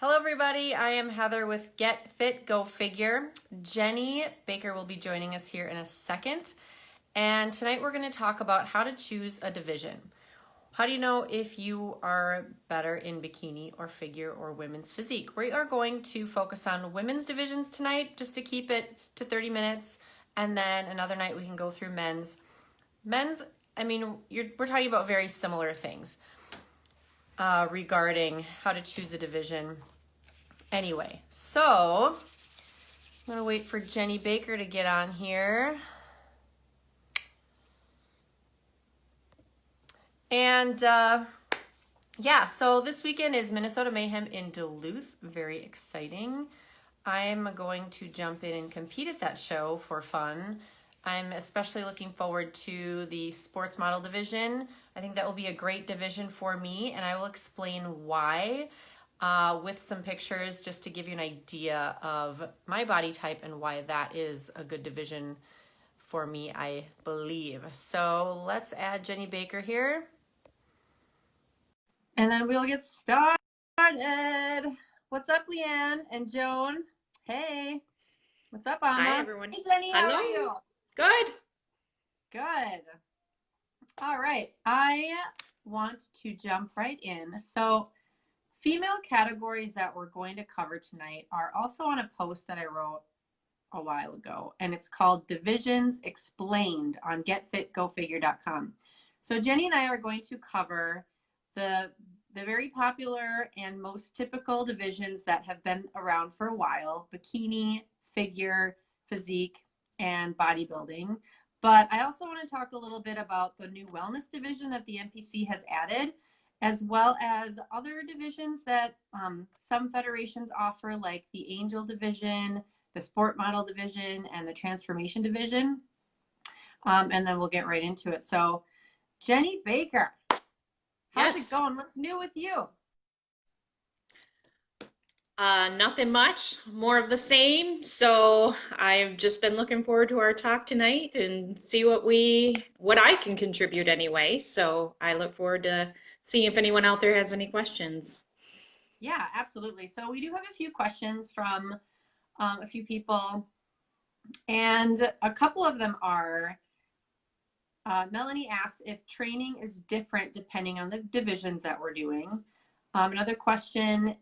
Hello everybody, I am Heather with Get Fit Go Figure. Jenny Baker will be joining us here in a second. And tonight we're going to talk about how to choose a division. How do you know if you are better in bikini or figure or women's physique? We are going to focus on women's divisions tonight just to keep it to 30 minutes. And then another night we can go through men's. Men's, we're talking about very similar things regarding how to choose a division. Anyway, so I'm going to wait for Jenny Baker to get on here. And so this weekend is Minnesota Mayhem in Duluth. Very exciting. I'm going to jump in and compete at that show for fun. I'm especially looking forward to the sports model division. I think that will be a great division for me, and I will explain why with some pictures just to give you an idea of my body type and why that is a good division for me, I believe. So let's add Jenny Baker here. And then we'll get started. What's up, Leanne and Joan? Hey. What's up, Amma? Hi, everyone. Hey, Jenny, how Hello. are you? Good. Good. All right. I want to jump right in. So female categories that we're going to cover tonight are also on a post that I wrote a while ago, and it's called Divisions Explained on getfitgofigure.com. So Jenny and I are going to cover the very popular and most typical divisions that have been around for a while: bikini, figure, physique, and bodybuilding. But I also want to talk a little bit about the new wellness division that the NPC has added, as well as other divisions that some federations offer, like the Angel division, the Sport Model division, and the Transformation division. And then we'll get right into it. So, Jenny Baker, how's it going? What's new with you? Nothing much, more of the same. So I've just been looking forward to our talk tonight and see what I can contribute anyway. So I look forward to seeing if anyone out there has any questions. Yeah, absolutely. So we do have a few questions from a few people, and a couple of them are, Melanie asks if training is different depending on the divisions that we're doing. Another question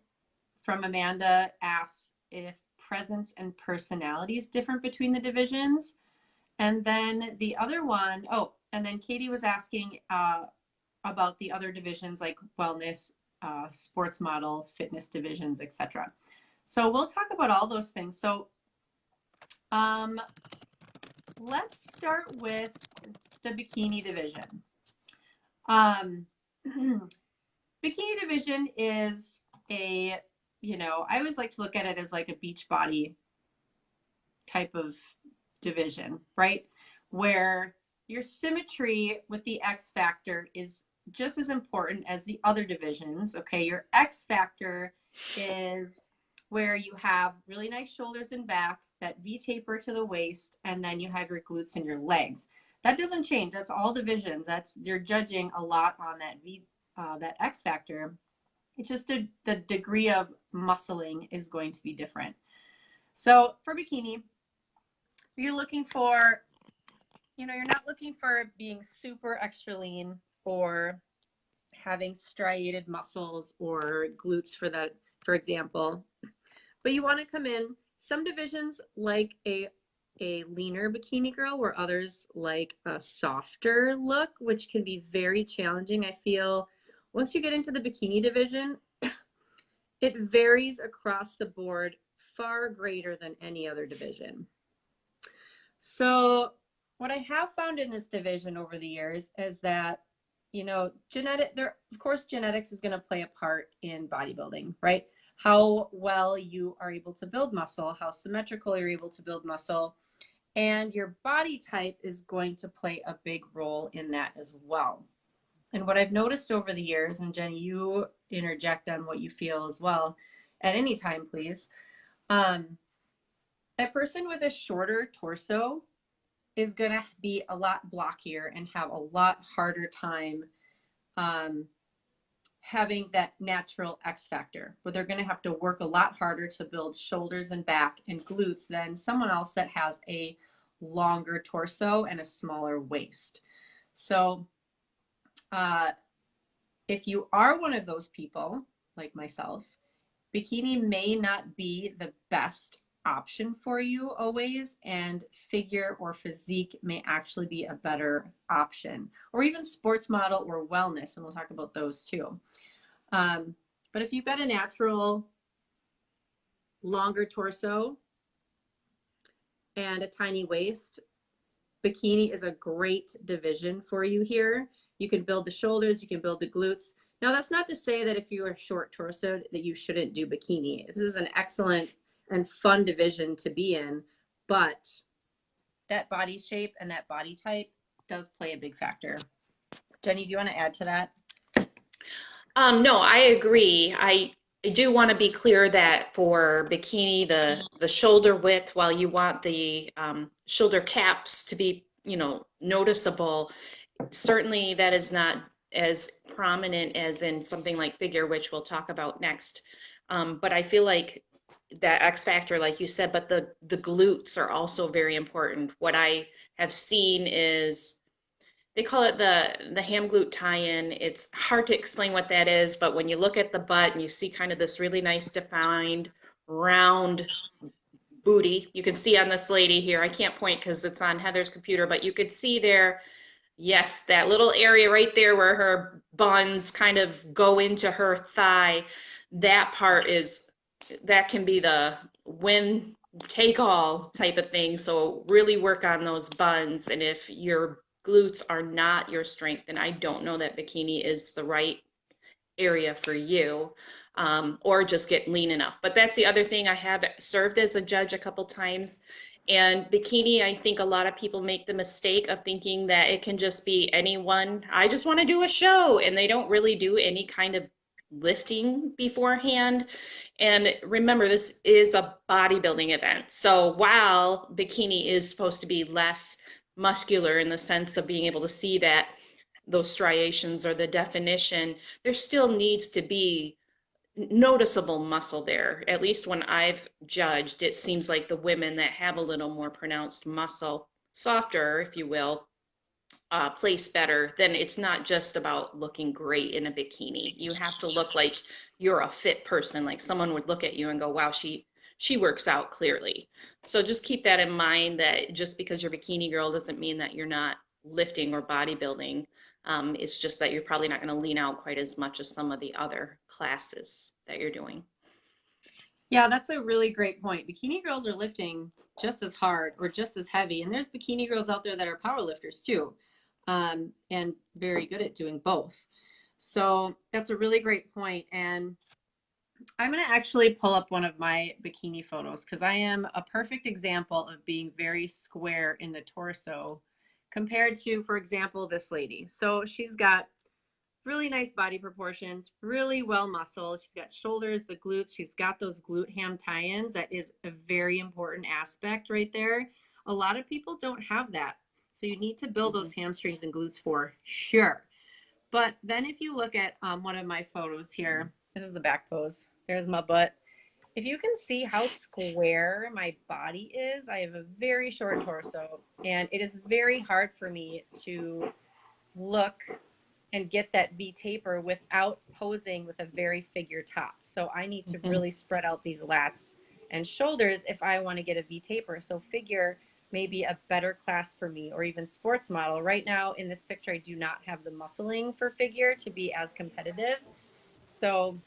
from Amanda asks if presence and personality is different between the divisions. And then the other one, and then Katie was asking about the other divisions like wellness, sports model, fitness divisions, etc. So we'll talk about all those things. So let's start with the bikini division. Bikini division is I always like to look at it as like a beach body type of division, right? Where your symmetry with the X factor is just as important as the other divisions, okay? Your X factor is where you have really nice shoulders and back, that V taper to the waist, and then you have your glutes and your legs. That doesn't change. That's all divisions. You're judging a lot on that X factor. It's just the degree of muscling is going to be different. So for bikini, you're looking for, you're not looking for being super extra lean or having striated muscles or glutes for example. But you want to come in, some divisions like a leaner bikini girl, where others like a softer look, which can be very challenging. I feel once you get into the bikini division, it varies across the board far greater than any other division. So what I have found in this division over the years is that, of course, genetics is going to play a part in bodybuilding, right? How well you are able to build muscle, how symmetrical you're able to build muscle, and your body type is going to play a big role in that as well. And what I've noticed over the years, and Jenny, you interject on what you feel as well at any time, please. A person with a shorter torso is going to be a lot blockier and have a lot harder time having that natural X factor, where they're going to have to work a lot harder to build shoulders and back and glutes than someone else that has a longer torso and a smaller waist. So if you are one of those people like myself, bikini may not be the best option for you always, and figure or physique may actually be a better option, or even sports model or wellness, and we'll talk about those too. But if you've got a natural longer torso and a tiny waist, bikini is a great division for you here. You can build the shoulders, you can build the glutes. Now, that's not to say that if you are short torso that you shouldn't do bikini. This is an excellent and fun division to be in, but that body shape and that body type does play a big factor. Jenny, do you want to add to that? No, I agree. I do want to be clear that for bikini, the shoulder width, while you want the shoulder caps to be, noticeable, certainly that is not as prominent as in something like figure, which we'll talk about next. But I feel like that X factor, like you said, but the glutes are also very important. What I have seen is they call it the ham glute tie-in. It's hard to explain what that is, but when you look at the butt and you see kind of this really nice defined round booty, you can see on this lady here, I can't point because it's on Heather's computer, but you could see there, yes, that little area right there where her buns kind of go into her thigh, that part that can be the win take all type of thing. So really work on those buns. And if your glutes are not your strength, then I don't know that bikini is the right area for you, or just get lean enough. But that's the other thing. I have served as a judge a couple times, and bikini, I think a lot of people make the mistake of thinking that it can just be anyone. I just want to do a show, and they don't really do any kind of lifting beforehand. And remember, this is a bodybuilding event. So while bikini is supposed to be less muscular in the sense of being able to see that those striations or the definition, there still needs to be noticeable muscle there. At least when I've judged, it seems like the women that have a little more pronounced muscle, softer, if you will, place better. Then it's not just about looking great in a bikini. You have to look like you're a fit person, like someone would look at you and go, wow, she works out clearly. So just keep that in mind, that just because you're a bikini girl doesn't mean that you're not lifting or bodybuilding. It's just that you're probably not going to lean out quite as much as some of the other classes that you're doing. Yeah, that's a really great point. Bikini girls are lifting just as hard or just as heavy. And there's bikini girls out there that are power lifters too, and very good at doing both. So that's a really great point. And I'm going to actually pull up one of my bikini photos because I am a perfect example of being very square in the torso compared to, for example, this lady. So she's got really nice body proportions, really well muscled. She's got shoulders, the glutes. She's got those glute ham tie-ins. That is a very important aspect right there. A lot of people don't have that. So you need to build those hamstrings and glutes for sure. But then if you look at one of my photos here, this is the back pose. There's my butt. If you can see how square my body is, I have a very short torso, and it is very hard for me to look and get that V taper without posing with a very figure top. So I need to really spread out these lats and shoulders if I want to get a V taper. So figure may be a better class for me, or even sports model. Right now in this picture, I do not have the muscling for figure to be as competitive. So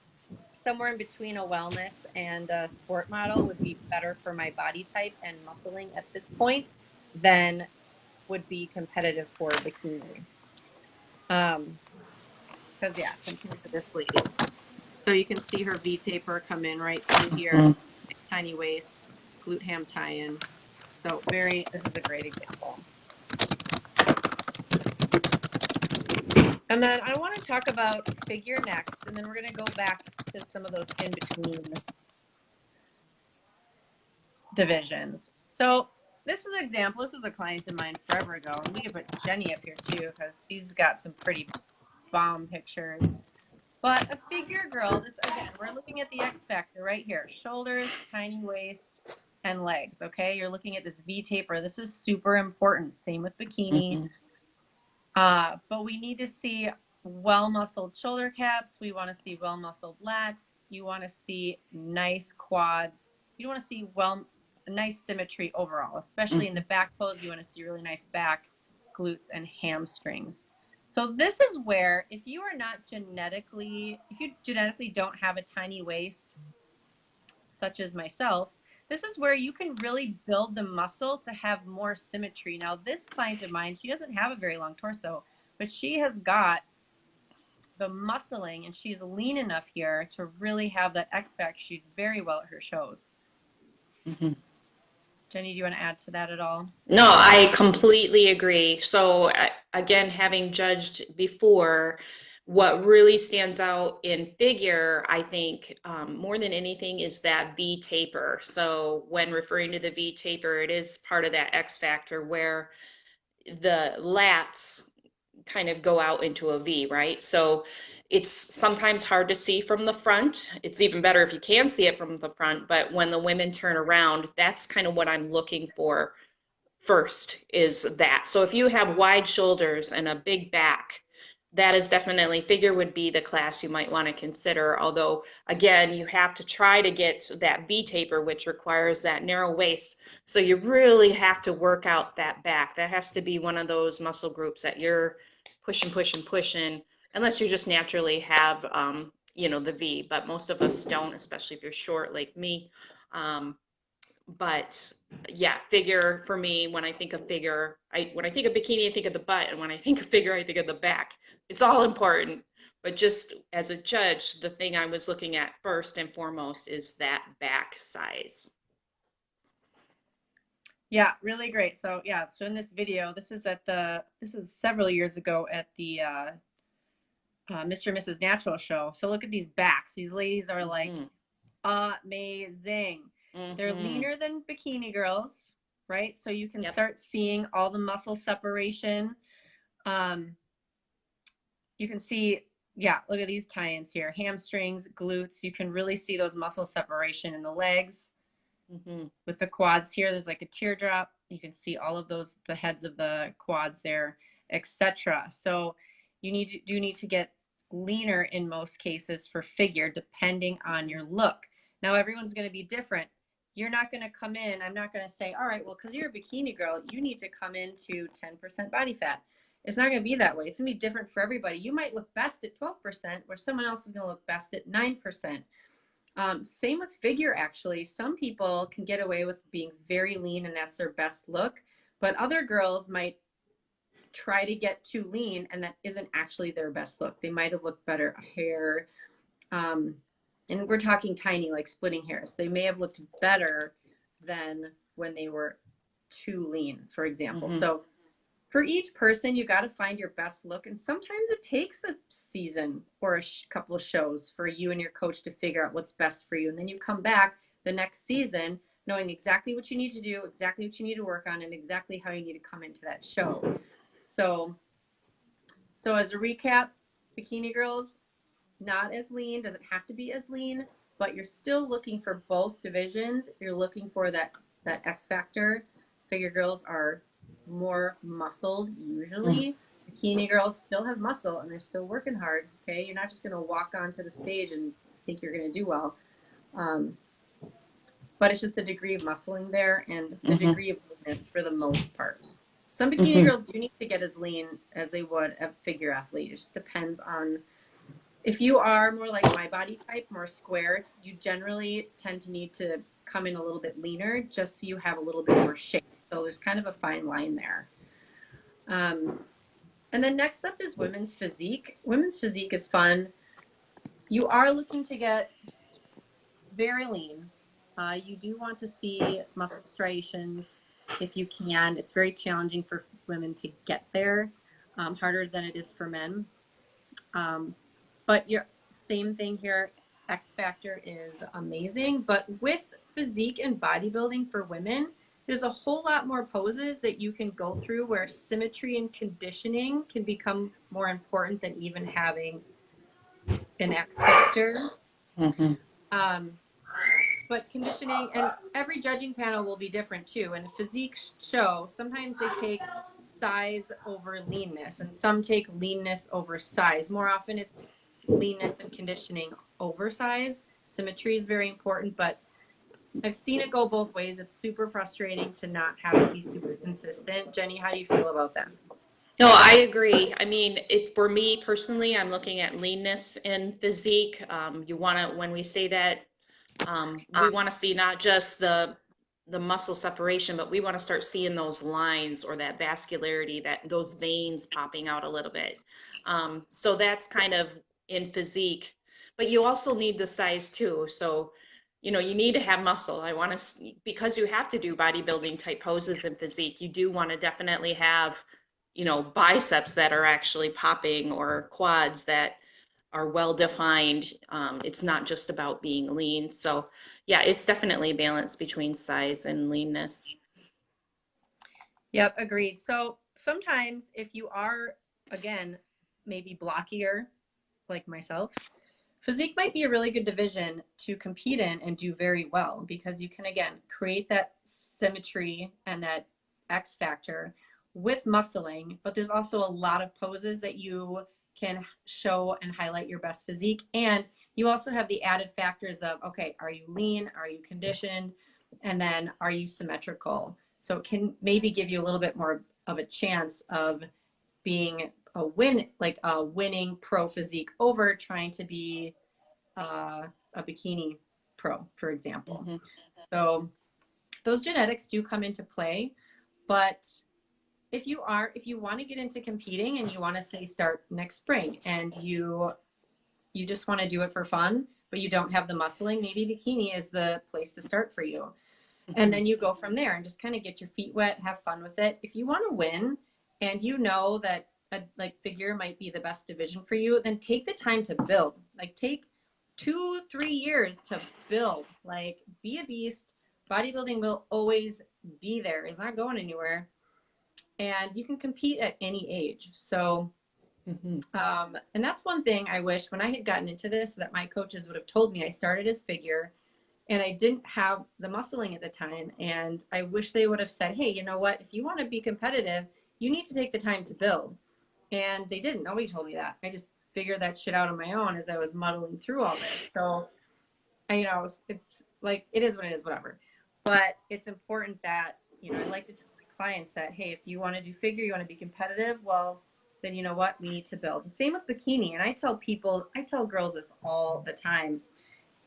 somewhere in between a wellness and a sport model would be better for my body type and muscling at this point than would be competitive for bikini. Because yeah, compared to this lady. So you can see her V taper come in right through here, tiny waist, glute ham tie-in. So this is a great example. And then I want to talk about figure next, and then we're going to go back to some of those in-between divisions. So this is an example. This is a client of mine forever ago, and we could put Jenny up here too because she's got some pretty bomb pictures. But a figure girl, this again, we're looking at the X factor right here. Shoulders, tiny waist, and legs, okay? You're looking at this V taper. This is super important. Same with bikini. But we need to see well-muscled shoulder caps. We want to see well-muscled lats. You want to see nice quads. You want to see nice symmetry overall, especially in the back pose. You want to see really nice back, glutes, and hamstrings. So this is where if you genetically don't have a tiny waist, such as myself, this is where you can really build the muscle to have more symmetry. Now, this client of mine, she doesn't have a very long torso, but she has got the muscling and she's lean enough here to really have that X factor. She's very well at her shows. Jenny, do you want to add to that at all? No, I completely agree. So again, having judged before, what really stands out in figure, I think, more than anything is that V taper. So when referring to the V taper, it is part of that X factor where the lats kind of go out into a V, right? So it's sometimes hard to see from the front. It's even better if you can see it from the front, but when the women turn around, that's kind of what I'm looking for first, is that. So if you have wide shoulders and a big back, that is definitely, figure would be the class you might want to consider. Although, again, you have to try to get that V taper, which requires that narrow waist. So you really have to work out that back. That has to be one of those muscle groups that you're pushing, unless you just naturally have, you know, the V. But most of us don't, especially if you're short like me. But yeah, figure for me, when I think of figure, when I think of bikini, I think of the butt, and when I think of figure, I think of the back. It's all important, but just as a judge, the thing I was looking at first and foremost is that back size. Yeah, really great. So yeah, so in this video, this is several years ago at the Mr. and Mrs. Natural show. So look at these backs. These ladies are like amazing. They're leaner than bikini girls, right? So you can start seeing all the muscle separation. You can see, yeah, look at these tie-ins here. Hamstrings, glutes. You can really see those muscle separation in the legs. With the quads here, there's like a teardrop. You can see all of those, the heads of the quads there, etc. So you do need to get leaner in most cases for figure, depending on your look. Now, everyone's going to be different. You're not going to come in, I'm not going to say, all right, well, because you're a bikini girl, you need to come into 10% body fat. It's not going to be that way. It's going to be different for everybody. You might look best at 12%, where someone else is going to look best at 9%. Same with figure, actually. Some people can get away with being very lean and that's their best look, but other girls might try to get too lean and that isn't actually their best look. They might have looked better hair, and we're talking tiny, like splitting hairs. They may have looked better than when they were too lean, for example. So for each person, you got to find your best look. And sometimes it takes a season or a couple of shows for you and your coach to figure out what's best for you. And then you come back the next season knowing exactly what you need to do, exactly what you need to work on, and exactly how you need to come into that show. So as a recap, bikini girls, not as lean, doesn't have to be as lean, but you're still looking for both divisions. You're looking for that X factor. Figure girls are more muscled usually. Bikini girls still have muscle and they're still working hard. Okay, you're not just going to walk onto the stage and think you're going to do well, but it's just a degree of muscling there and the degree of leanness for the most part. Some bikini girls do need to get as lean as they would a figure athlete. It just depends on, if you are more like my body type, more square, you generally tend to need to come in a little bit leaner just so you have a little bit more shape. So there's kind of a fine line there. And then next up is women's physique. Women's physique is fun. You are looking to get very lean. You do want to see muscle striations if you can. It's very challenging for women to get there, harder than it is for men. But your same thing here, X Factor is amazing. But with physique and bodybuilding for women, there's a whole lot more poses that you can go through where symmetry and conditioning can become more important than even having an X factor. Mm-hmm. But conditioning, and every judging panel will be different too. In a physique show, sometimes they take size over leanness, and some take leanness over size. More often, it's leanness and conditioning over size. Symmetry is very important, but I've seen it go both ways. It's super frustrating to not have it be super consistent. Jenny, how do you feel about that? No, I agree. I mean, for me personally, I'm looking at leanness in physique. You want to, when we say that, we want to see not just the muscle separation, but we want to start seeing those lines or that vascularity, that those veins popping out a little bit. So that's kind of in physique, but you also need the size too. So, you know, you need to have muscle. I want to, because you have to do bodybuilding type poses in physique, you do want to definitely have, you know, biceps that are actually popping or quads that are well defined. It's not just about being lean. So yeah, it's definitely a balance between size and leanness. Yep, agreed. So sometimes if you are, again, maybe blockier, like myself, physique might be a really good division to compete in and do very well, because you can, again, create that symmetry and that X factor with muscling, but there's also a lot of poses that you can show and highlight your best physique. And you also have the added factors of, okay, are you lean? Are you conditioned? And then are you symmetrical? So it can maybe give you a little bit more of a chance of being a win, like a winning pro physique over trying to be a bikini pro, for example. Mm-hmm. So those genetics do come into play, but if you want to get into competing and you want to say start next spring and you just want to do it for fun, but you don't have the muscling, maybe bikini is the place to start for you. And then you go from there and just kind of get your feet wet, have fun with it. If you want to win and you know that a like figure might be the best division for you, then take the time to build. Like take 2-3 years to build. Like be a beast. Bodybuilding will always be there. It's not going anywhere. And you can compete at any age. So and that's one thing I wish when I had gotten into this that my coaches would have told me. I started as figure and I didn't have the muscling at the time. And I wish they would have said, hey, you know what? If you want to be competitive, you need to take the time to build. And they didn't. Nobody told me that. I just figured that shit out on my own as I was muddling through all this. So, you know, it's like, it is what it is, whatever. But it's important that, you know, I like to tell my clients that, hey, if you want to do figure, you want to be competitive, well, then you know what? We need to build. And same with bikini. And I tell girls this all the time.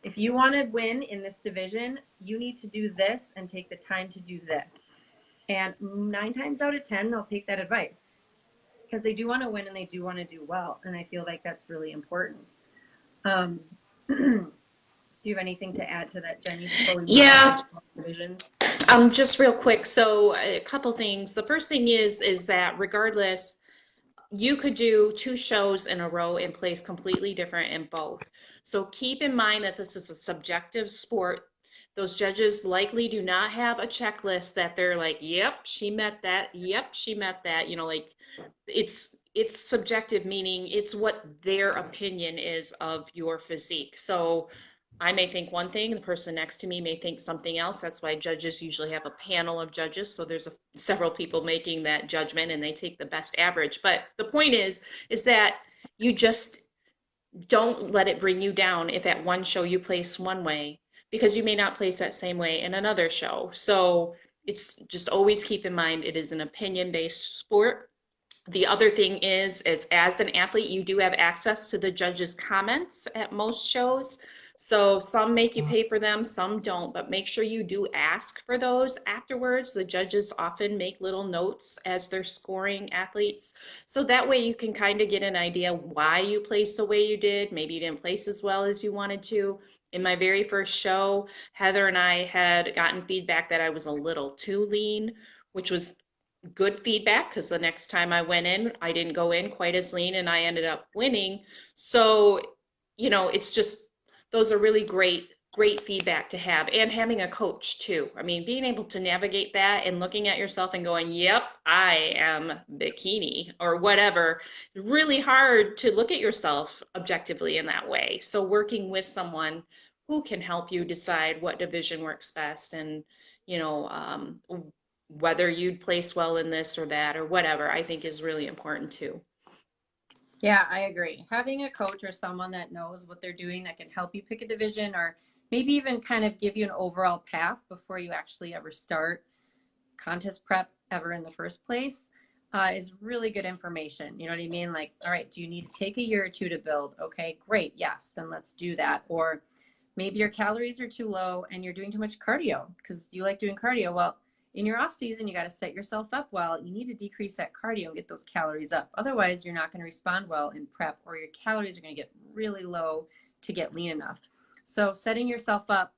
If you want to win in this division, you need to do this and take the time to do this. And 9 times out of 10, they'll take that advice because they do want to win and they do want to do well. And I feel like that's really important. Do you have anything to add to that, Jenny? Yeah. Divisions? Just real quick. So a couple things. The first thing is that regardless, you could do 2 shows in a row and place completely different in both. So keep in mind that this is a subjective sport. Those judges likely do not have a checklist that they're like, yep, she met that. Yep, she met that. You know, like it's subjective, meaning it's what their opinion is of your physique. So I may think one thing, the person next to me may think something else. That's why judges usually have a panel of judges. So there's several people making that judgment and they take the best average. But the point is that you just don't let it bring you down if at one show you place one way, because you may not place that same way in another show. So it's just always keep in mind it is an opinion-based sport. The other thing is as an athlete, you do have access to the judges' comments at most shows. So some make you pay for them, some don't, but make sure you do ask for those afterwards. The judges often make little notes as they're scoring athletes. So that way you can kind of get an idea why you placed the way you did. Maybe you didn't place as well as you wanted to. In my very first show, Heather and I had gotten feedback that I was a little too lean, which was good feedback because the next time I went in, I didn't go in quite as lean and I ended up winning. So, you know, it's just, those are really great great feedback to have, and having a coach too. I mean, being able to navigate that and looking at yourself and going, yep, I am bikini or whatever. Really hard to look at yourself objectively in that way. So working with someone who can help you decide what division works best and, you know, whether you'd place well in this or that or whatever, I think is really important too. Yeah, I agree. Having a coach or someone that knows what they're doing that can help you pick a division or maybe even kind of give you an overall path before you actually ever start contest prep ever in the first place is really good information. You know what I mean? Like, all right, do you need to take a year or two to build? Okay, great. Yes, then let's do that. Or maybe your calories are too low and you're doing too much cardio because you like doing cardio. Well, in your off season, you got to set yourself up well. You need to decrease that cardio and get those calories up. Otherwise, you're not going to respond well in prep, or your calories are going to get really low to get lean enough. So setting yourself up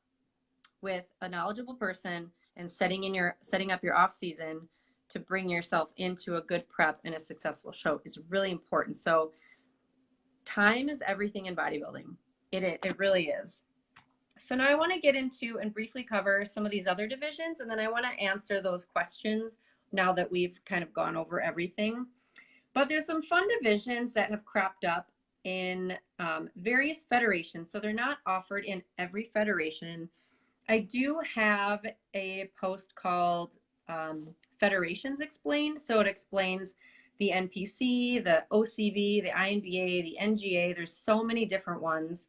with a knowledgeable person and setting up your off season to bring yourself into a good prep and a successful show is really important. So time is everything in bodybuilding. It really is. So now I want to get into and briefly cover some of these other divisions, and then I want to answer those questions now that we've kind of gone over everything. But there's some fun divisions that have cropped up in various federations. So they're not offered in every federation. I do have a post called Federations Explained. So it explains the NPC, the OCV, the INBA, the NGA. There's so many different ones.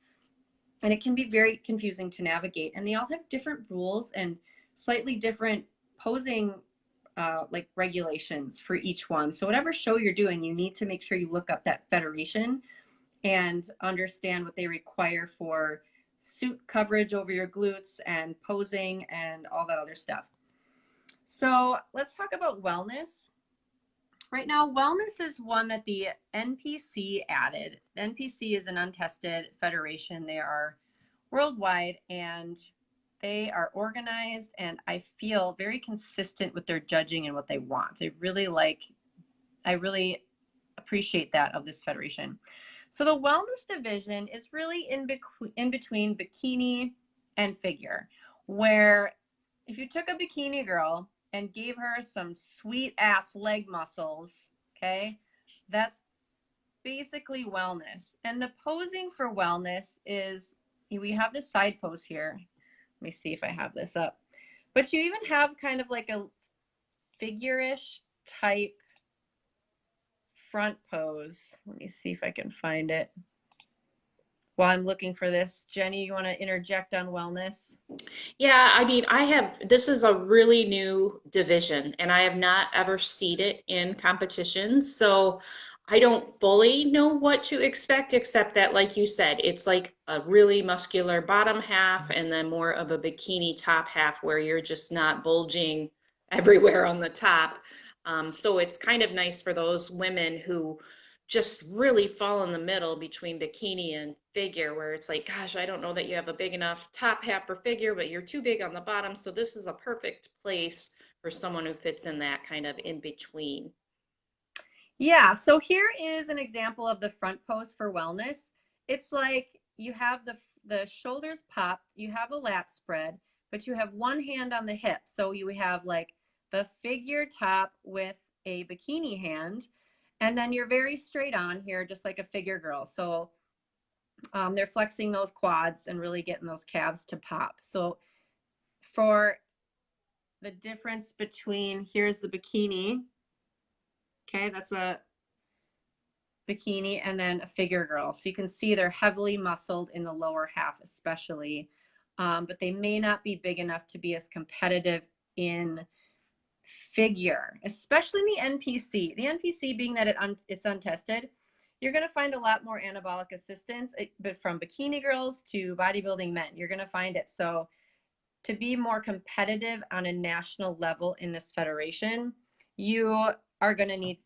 And it can be very confusing to navigate. And they all have different rules and slightly different posing like regulations for each one. So whatever show you're doing, you need to make sure you look up that federation and understand what they require for suit coverage over your glutes and posing and all that other stuff. So let's talk about wellness. Right now, wellness is one that the NPC added. The NPC is an untested federation. They are worldwide and they are organized and I feel very consistent with their judging and what they want. I really appreciate that of this federation. So the wellness division is really in between bikini and figure, where if you took a bikini girl and gave her some sweet ass leg muscles, okay, that's basically wellness. And the posing for wellness is, we have this side pose here. Let me see if I have this up. But you even have kind of like a figure-ish type front pose. Let me see if I can find it. While I'm looking for this, Jenny, you want to interject on wellness? Yeah, I mean, this is a really new division and I have not ever seen it in competitions. So I don't fully know what to expect, except that, like you said, it's like a really muscular bottom half and then more of a bikini top half where you're just not bulging everywhere on the top. So it's kind of nice for those women who just really fall in the middle between bikini and figure, where it's like, gosh, I don't know that you have a big enough top half for figure, but you're too big on the bottom. So this is a perfect place for someone who fits in that kind of in between. Yeah, so here is an example of the front pose for wellness. It's like you have the shoulders popped, you have a lat spread, but you have one hand on the hip. So you have like the figure top with a bikini hand, and then you're very straight on here, just like a figure girl. So they're flexing those quads and really getting those calves to pop. So for the difference between, here's the bikini. Okay, that's a bikini and then a figure girl. So you can see they're heavily muscled in the lower half, especially, but they may not be big enough to be as competitive in figure, especially in the NPC. The NPC being that it's untested, you're going to find a lot more anabolic assistance, but from bikini girls to bodybuilding men, you're going to find it. So to be more competitive on a national level in this federation, you are going to need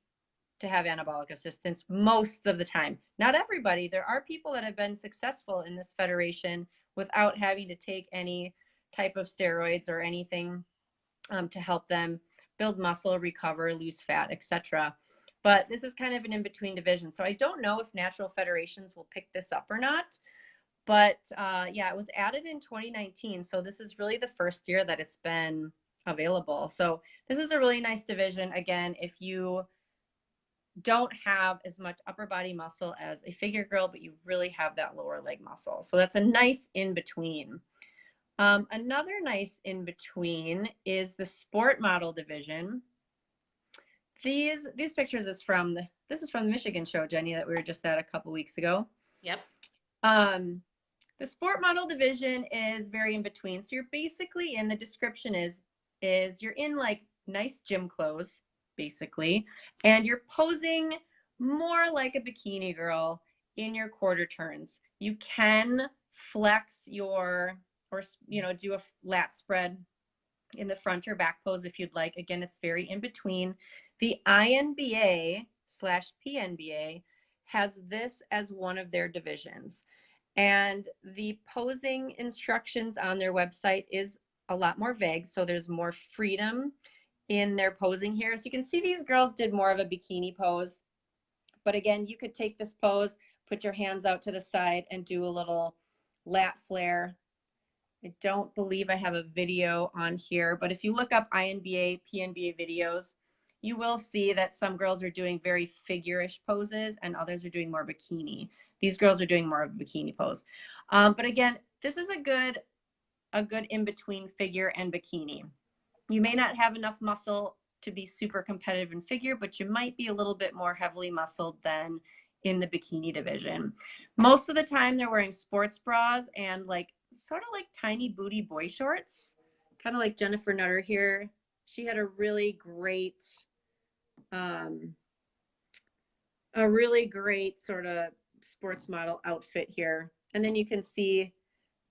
to have anabolic assistance most of the time. Not everybody. There are people that have been successful in this federation without having to take any type of steroids or anything to help them build muscle, recover, lose fat, etc. But this is kind of an in-between division. So I don't know if natural federations will pick this up or not. But yeah, it was added in 2019. So this is really the first year that it's been available. So this is a really nice division. Again, if you don't have as much upper body muscle as a figure girl, but you really have that lower leg muscle. So that's a nice in between. Another nice in between is the sport model division. These pictures is from this is from the Michigan show, Jenny, that we were just at a couple weeks ago. Yep. The sport model division is very in between. So you're basically in the description is you're in like nice gym clothes, basically, and you're posing more like a bikini girl in your quarter turns. You can flex your or do a lat spread in the front or back pose if you'd like. Again, it's very in between. The INBA/PNBA has this as one of their divisions. And the posing instructions on their website is a lot more vague. So there's more freedom in their posing here. So you can see these girls did more of a bikini pose. But again, you could take this pose, put your hands out to the side and do a little lat flare. I don't believe I have a video on here, but if you look up INBA, PNBA videos, you will see that some girls are doing very figure-ish poses and others are doing more bikini. These girls are doing more of a bikini pose. But again, this is a good in-between figure and bikini. You may not have enough muscle to be super competitive in figure, but you might be a little bit more heavily muscled than in the bikini division. Most of the time they're wearing sports bras and like sort of like tiny booty boy shorts, kind of like Jennifer Nutter here. She had a really great sort of sports model outfit here. And then you can see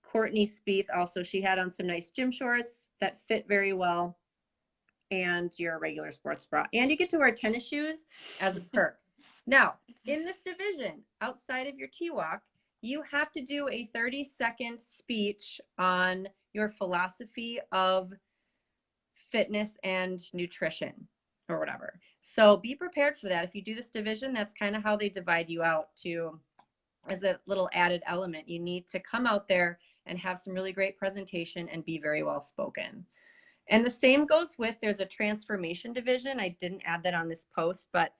Courtney Spieth also, she had on some nice gym shorts that fit very well and your regular sports bra. And you get to wear tennis shoes as a perk. Now, in this division, outside of your T-Walk, you have to do a 30-second speech on your philosophy of fitness and nutrition or whatever. So be prepared for that. If you do this division, that's kind of how they divide you out to as a little added element. You need to come out there and have some really great presentation and be very well spoken. And the same goes with, there's a transformation division. I didn't add that on this post, but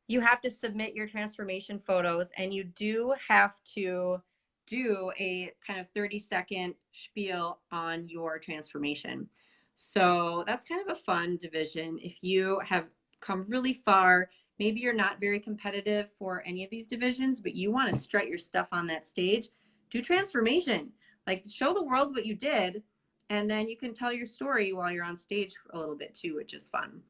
you have to submit your transformation photos and you do have to do a kind of 30-second spiel on your transformation. So that's kind of a fun division. If you have come really far, maybe you're not very competitive for any of these divisions, but you want to strut your stuff on that stage, do transformation. Like show the world what you did, and then you can tell your story while you're on stage a little bit too, which is fun.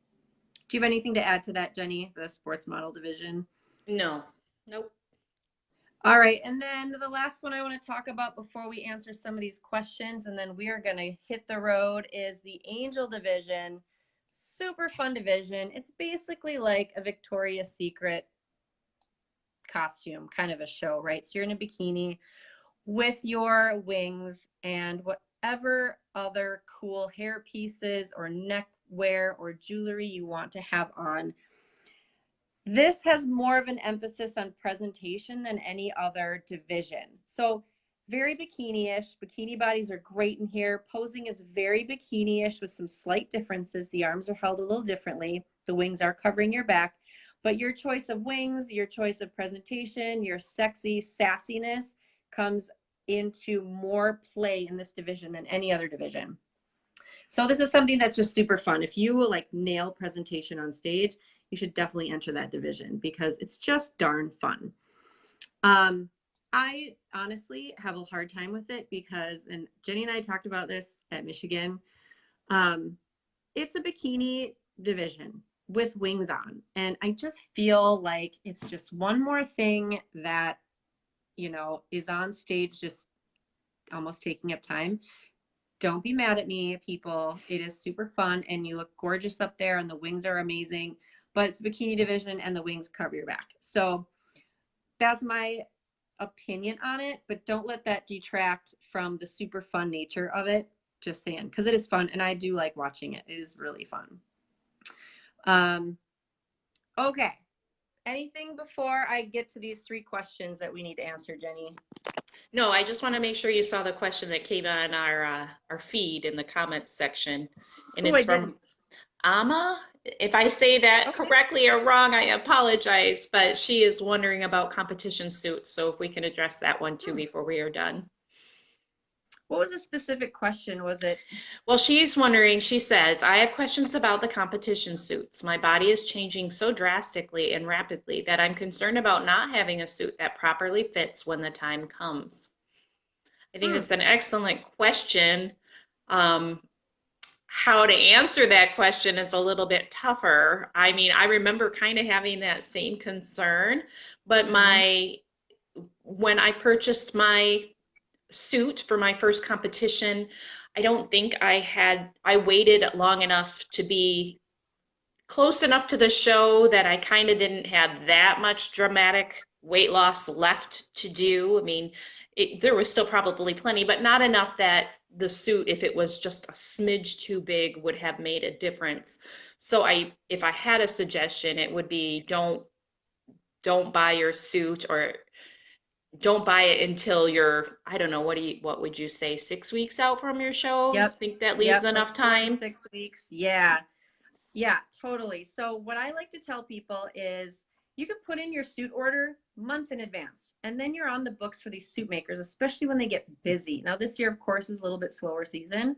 Do you have anything to add to that, Jenny, the sports model division? No. Nope. All right, and then the last one I want to talk about before we answer some of these questions, and then we are going to hit the road, is the Angel division. Super fun division. It's basically like a Victoria's Secret costume, kind of a show, right? So you're in a bikini with your wings and whatever other cool hair pieces or neck wear or jewelry you want to have on. This has more of an emphasis on presentation than any other division. So very bikini-ish. Bikini bodies are great in here. Posing is very bikini-ish with some slight differences. The arms are held a little differently. The wings are covering your back. But your choice of wings, your choice of presentation, your sexy sassiness comes into more play in this division than any other division. So this is something that's just super fun. If you like nail presentation on stage, you should definitely enter that division because it's just darn fun. I honestly have a hard time with it because, and Jenny and I talked about this at Michigan, it's a bikini division with wings on. And I just feel like it's just one more thing that, you know, is on stage just almost taking up time. Don't be mad at me, people. It is super fun and you look gorgeous up there and the wings are amazing, but it's a bikini division and the wings cover your back. So that's my opinion on it, but don't let that detract from the super fun nature of it. Just saying, because it is fun and I do like watching it. It is really fun. Okay. Anything before I get to these 3 questions that we need to answer, Jenny? No, I just want to make sure you saw the question that came on our feed in the comments section, and Oh, I it's from didn't. Ama. If I say that Okay. correctly or wrong, I apologize, but she is wondering about competition suits, so if we can address that one too Hmm. before we are done. What was the specific question? Was it? Well, she's wondering, she says, I have questions about the competition suits. My body is changing so drastically and rapidly that I'm concerned about not having a suit that properly fits when the time comes. I think Hmm. that's an excellent question. Um, how to answer that question is a little bit tougher. I mean, I remember kind of having that same concern, but Hmm. when I purchased my suit for my first competition, I don't think I waited long enough to be close enough to the show that I kind of didn't have that much dramatic weight loss left to do. I mean, there was still probably plenty, but not enough that the suit, if it was just a smidge too big, would have made a difference. So if I had a suggestion, it would be don't buy your suit, or don't buy it until you're, I don't know, what would you say, 6 weeks out from your show? You Yep. think that leaves Yep. Like enough 4 to time? 6 weeks. Yeah. Yeah, totally. So what I like to tell people is you can put in your suit order months in advance, and then you're on the books for these suit makers, especially when they get busy. Now, this year, of course, is a little bit slower season,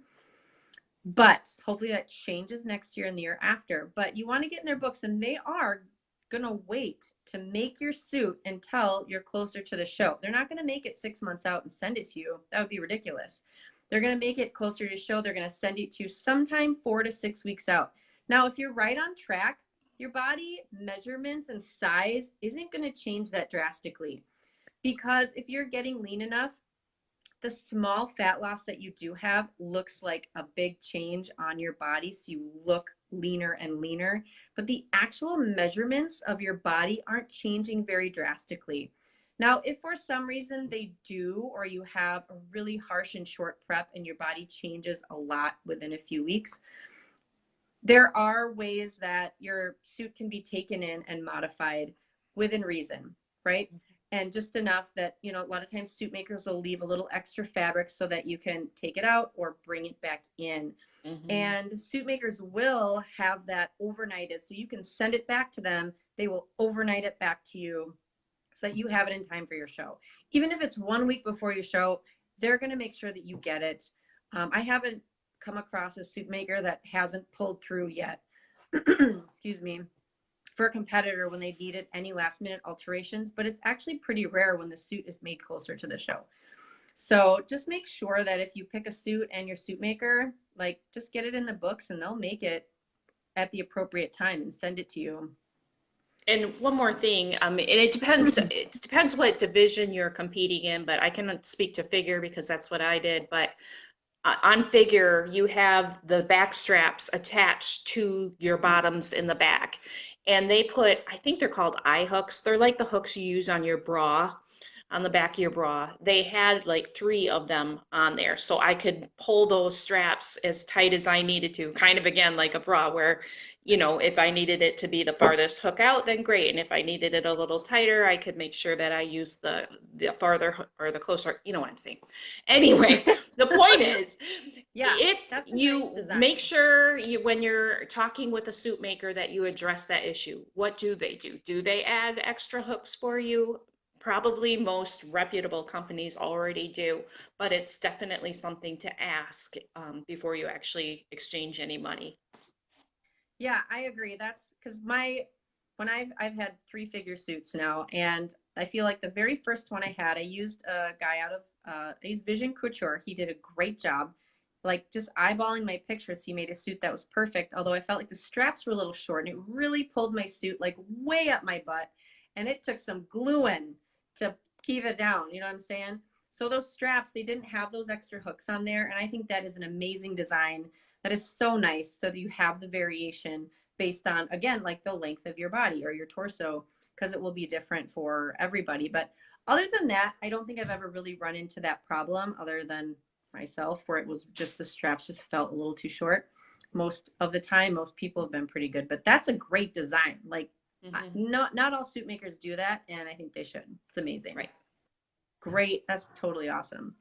but hopefully that changes next year and the year after. But you want to get in their books, and they are going to wait to make your suit until you're closer to the show. They're not going to make it 6 months out and send it to you. That would be ridiculous. They're going to make it closer to show. They're going to send it to you sometime 4 to 6 weeks out. Now, if you're right on track, your body measurements and size isn't going to change that drastically, because if you're getting lean enough, the small fat loss that you do have looks like a big change on your body. So you look leaner and leaner, but the actual measurements of your body aren't changing very drastically. Now, if for some reason they do, or you have a really harsh and short prep and your body changes a lot within a few weeks, there are ways that your suit can be taken in and modified within reason, right? And just enough that, a lot of times suit makers will leave a little extra fabric so that you can take it out or bring it back in. Hmm. And suit makers will have that overnighted. So you can send it back to them. They will overnight it back to you so that you have it in time for your show. Even if it's 1 week before your show, they're going to make sure that you get it. I haven't come across a suit maker that hasn't pulled through yet. Excuse me, for a competitor when they needed any last minute alterations, but it's actually pretty rare when the suit is made closer to the show. So just make sure that if you pick a suit and your suit maker, like, just get it in the books and they'll make it at the appropriate time and send it to you. And one more thing, and it depends what division you're competing in, but I can speak to figure because that's what I did. But on figure, you have the back straps attached to your bottoms in the back. And they put, I think they're called eye hooks. They're like the hooks you use on your bra, on the back of your bra. They had like 3 of them on there. So I could pull those straps as tight as I needed to, kind of again like a bra, where, if I needed it to be the farthest hook out, then great. And if I needed it a little tighter, I could make sure that I used the farther or the closer, you know what I'm saying. Anyway, the point is, Yeah, if that's a nice you design. make sure when you're talking with a suit maker that you address that issue, what do they do? Do they add extra hooks for you? Probably most reputable companies already do, but it's definitely something to ask before you actually exchange any money. Yeah, I agree. That's because when I've had 3 figure suits now, and I feel like the very first one I had, I used a guy out of I used Vision Couture. He did a great job. Like, just eyeballing my pictures, he made a suit that was perfect. Although I felt like the straps were a little short, and it really pulled my suit like way up my butt, and it took some gluing to keep it down. You know what I'm saying? So those straps, they didn't have those extra hooks on there, and I think that is an amazing design. That is so nice, so that you have the variation based on, again, like the length of your body or your torso, because it will be different for everybody. But other than that, I don't think I've ever really run into that problem other than myself, where it was just the straps just felt a little too short. Most of the time, most people have been pretty good, but that's a great design. Like, Hmm. not all suit makers do that, and I think they should. It's amazing. Right. Great. That's totally awesome.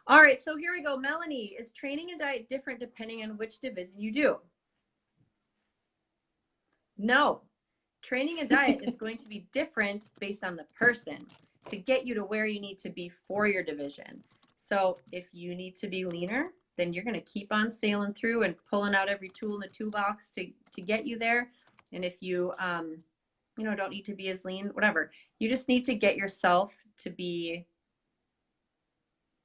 All right, so here we go. Melanie, is training and diet different depending on which division you do? No. Training and diet is going to be different based on the person to get you to where you need to be for your division. So if you need to be leaner, then you're going to keep on sailing through and pulling out every tool in the toolbox to get you there. And if you, you know, don't need to be as lean, whatever, you just need to get yourself to be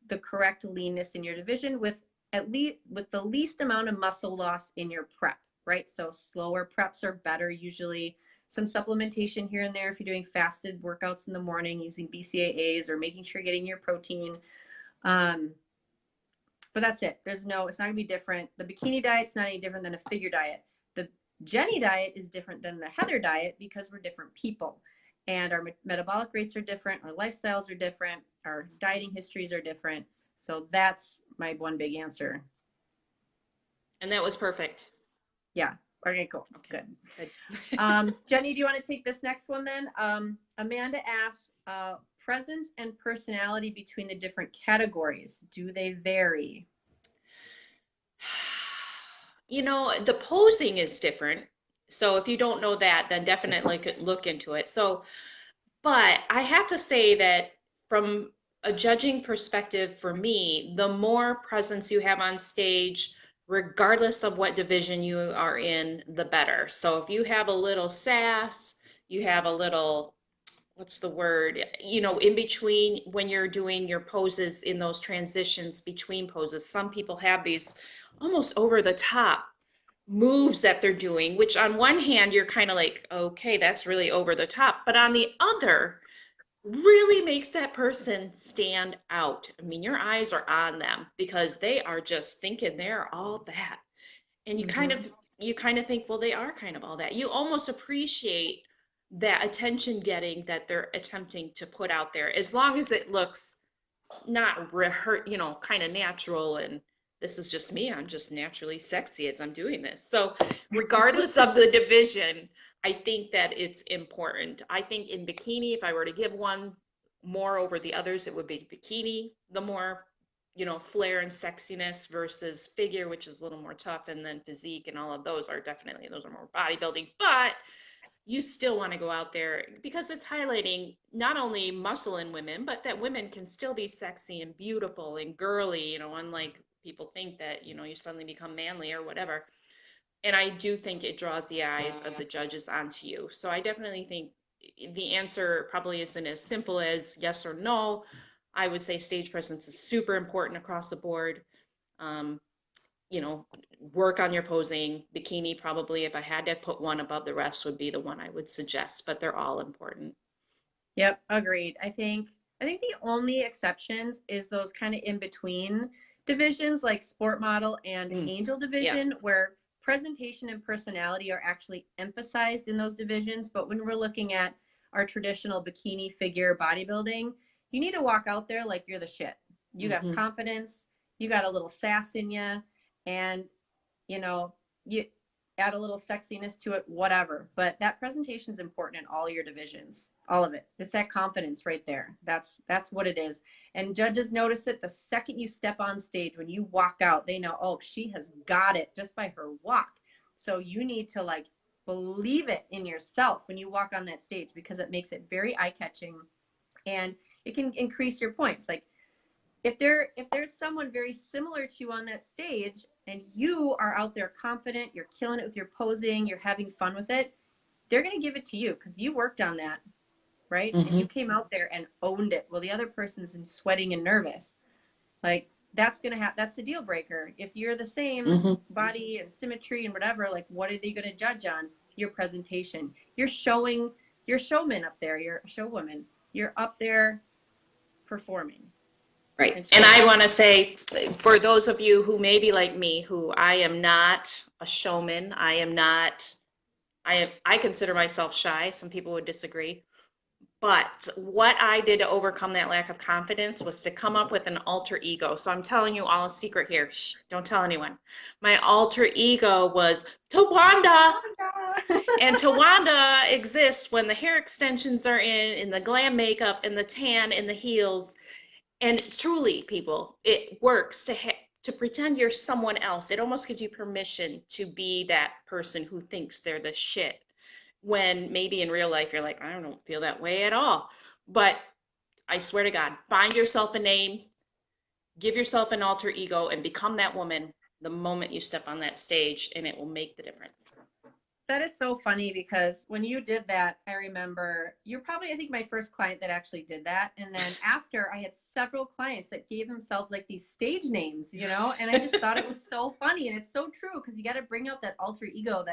the correct leanness in your division with the least amount of muscle loss in your prep, right? So slower preps are better usually. Some supplementation here and there if you're doing fasted workouts in the morning using BCAAs or making sure you're getting your protein. But that's it. It's not gonna be different. The bikini diet's not any different than a figure diet. The Jenny diet is different than the Heather diet because we're different people. And our metabolic rates are different, our lifestyles are different, our dieting histories are different. So that's my one big answer. And that was perfect. Yeah. Okay, cool. Okay. Good. Jenny, do you want to take this next one then? Amanda asks, presence and personality between the different categories, do they vary? You know, the posing is different. So if you don't know that, then definitely could look into it. So, but I have to say that from a judging perspective for me, the more presence you have on stage, regardless of what division you are in, the better. So if you have a little sass, you have a little, what's the word, you know, in between when you're doing your poses in those transitions between poses, some people have these almost over the top moves that they're doing, which on one hand, you're kind of like, okay, that's really over the top. But on the other, really makes that person stand out. I mean, your eyes are on them because they are just thinking they're all that. And you kind of think, well, they are kind of all that. You almost appreciate that attention getting that they're attempting to put out there, as long as it looks not you know, kind of natural. And this is just me. I'm just naturally sexy as I'm doing this. So regardless of the division, I think that it's important. I think in bikini, if I were to give one more over the others, it would be bikini, the more, you know, flair and sexiness, versus figure, which is a little more tough. And then physique and all of those are definitely, those are more bodybuilding. But you still want to go out there because it's highlighting not only muscle in women, but that women can still be sexy and beautiful and girly, you know, unlike people think that, you know, you suddenly become manly or whatever. And I do think it draws the eyes of the judges onto you. So I definitely think the answer probably isn't as simple as yes or no. I would say stage presence is super important across the board. You know, work on your posing. Bikini, probably, if I had to put one above the rest, would be the one I would suggest, but they're all important. Yep, agreed. I think the only exceptions is those kind of in between divisions like sport model and angel division, where presentation and personality are actually emphasized in those divisions. But when we're looking at our traditional bikini figure bodybuilding, you need to walk out there like you're the shit. You got confidence, you got a little sass in you, and you know, you add a little sexiness to it, whatever. But that presentation is important in all your divisions, all of it. It's that confidence right there. That's what it is. And judges notice it the second you step on stage. When you walk out, they know, oh, she has got it just by her walk. So you need to like believe it in yourself when you walk on that stage, because it makes it very eye-catching and it can increase your points. Like if there's someone very similar to you on that stage and you are out there confident, you're killing it with your posing, you're having fun with it, they're going to give it to you because you worked on that, right? And you came out there and owned it. Well, the other person's sweating and nervous. Like that's the deal breaker. If you're the same body and symmetry and whatever, like what are they going to judge on? Your presentation. You're showman up there. You're a showwoman. You're up there performing. Right. And I want to say, for those of you who may be like me, who I am not a showman, I consider myself shy. Some people would disagree. But what I did to overcome that lack of confidence was to come up with an alter ego. So I'm telling you all a secret here. Shh, don't tell anyone. My alter ego was Tawanda. And Tawanda exists when the hair extensions are in the glam makeup, and the tan, and the heels. And truly, people, it works to pretend you're someone else. It almost gives you permission to be that person who thinks they're the shit. When maybe in real life you're like, I don't feel that way at all. But I swear to God, find yourself a name, give yourself an alter ego, and become that woman the moment you step on that stage, and it will make the difference. That is so funny because when you did that, I remember you're probably, I think, my first client that actually did that. And then after, I had several clients that gave themselves like these stage names, you know, and I just thought it was so funny. And it's so true because you got to bring out that alter ego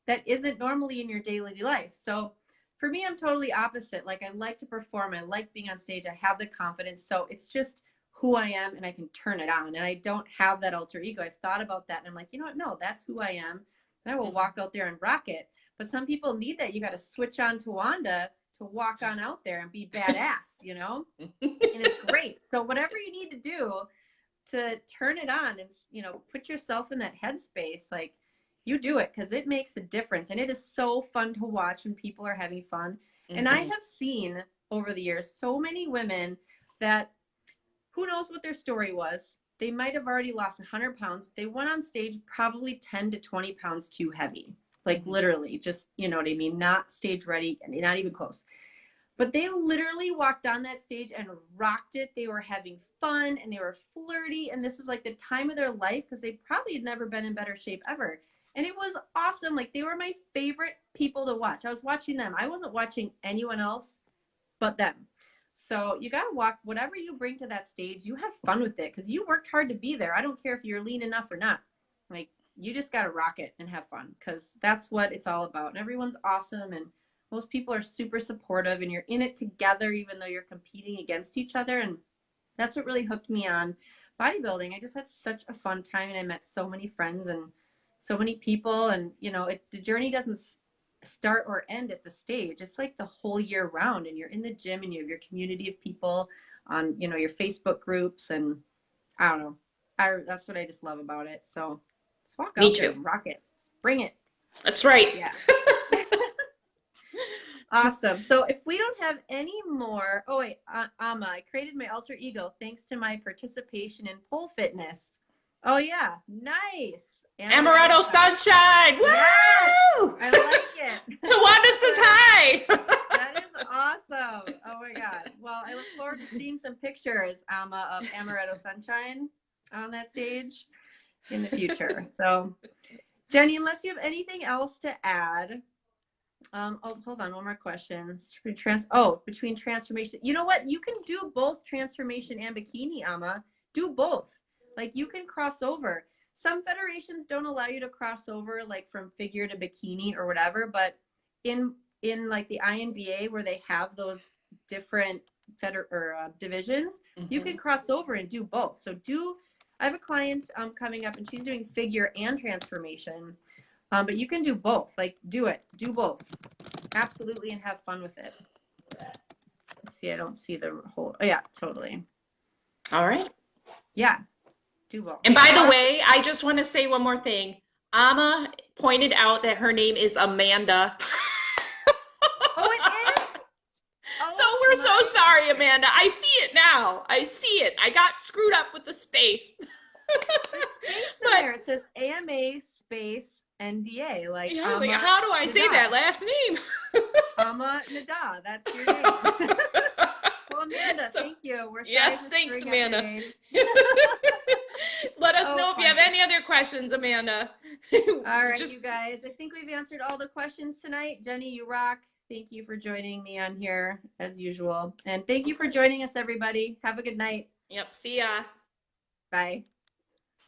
that isn't normally in your daily life. So for me, I'm totally opposite. Like I like to perform. I like being on stage. I have the confidence. So it's just who I am and I can turn it on. And I don't have that alter ego. I've thought about that and I'm like, you know what? No, that's who I am. And I will walk out there and rock it. But some people need that. You got to switch on to Wanda to walk on out there and be badass, you know? And it's great. So whatever you need to do to turn it on and, you know, put yourself in that headspace, like you do it because it makes a difference. And it is so fun to watch when people are having fun. And I have seen over the years so many women that who knows what their story was. They might have already lost 100 pounds. They went on stage probably 10 to 20 pounds too heavy. Like literally, just, you know what I mean? Not stage ready, not even close. But they literally walked on that stage and rocked it. They were having fun and they were flirty. And this was like the time of their life because they probably had never been in better shape ever. And it was awesome. Like they were my favorite people to watch. I was watching them. I wasn't watching anyone else but them. So you got to walk, whatever you bring to that stage, you have fun with it because you worked hard to be there. I don't care if you're lean enough or not. Like you just got to rock it and have fun because that's what it's all about. And everyone's awesome. And most people are super supportive and you're in it together, even though you're competing against each other. And that's what really hooked me on bodybuilding. I just had such a fun time and I met so many friends and so many people. And, you know, the journey doesn't start or end at the stage. It's like the whole year round and you're in the gym and you have your community of people on, you know, your Facebook groups and I don't know. That's what I just love about it. So let's walk out there and rock it. Just bring it. That's right. Yeah. Awesome. So if we don't have any more, oh wait, Amma, I created my alter ego thanks to my participation in pole fitness. Oh yeah, nice. Amaretto Sunshine. Woo! Yes, I like it. Tawanda says hi. That is awesome. Oh my God. Well, I look forward to seeing some pictures, Amma, of Amaretto Sunshine on that stage in the future. So, Jenny, unless you have anything else to add, oh, hold on, one more question. Between transformation. You know what? You can do both transformation and bikini, Amma. Do both. Like you can cross over. Some federations don't allow you to cross over like from figure to bikini or whatever, but in like the INBA where they have those different divisions, you can cross over and do both. So I have a client coming up and she's doing figure and transformation. But you can do both. Like do both. Absolutely, and have fun with it. Let's see, I don't see the whole, oh yeah, totally. All right. Yeah. Do both. And by the way, I just want to say one more thing. Amma pointed out that her name is Amanda. Oh, it is? Oh, so we're so sorry, Amanda. I see it now. I see it. I got screwed up with the space. Space in there. It says AMA space NDA. Like, yeah, like how do I say that last name? Amma Nada. That's your name. Well, Amanda, thank you. We're sorry thanks, Amanda. Let us know if you have any other questions, Amanda. All right, you guys. I think we've answered all the questions tonight. Jenny, you rock. Thank you for joining me on here as usual. And thank you for joining us, everybody. Have a good night. Yep. See ya. Bye.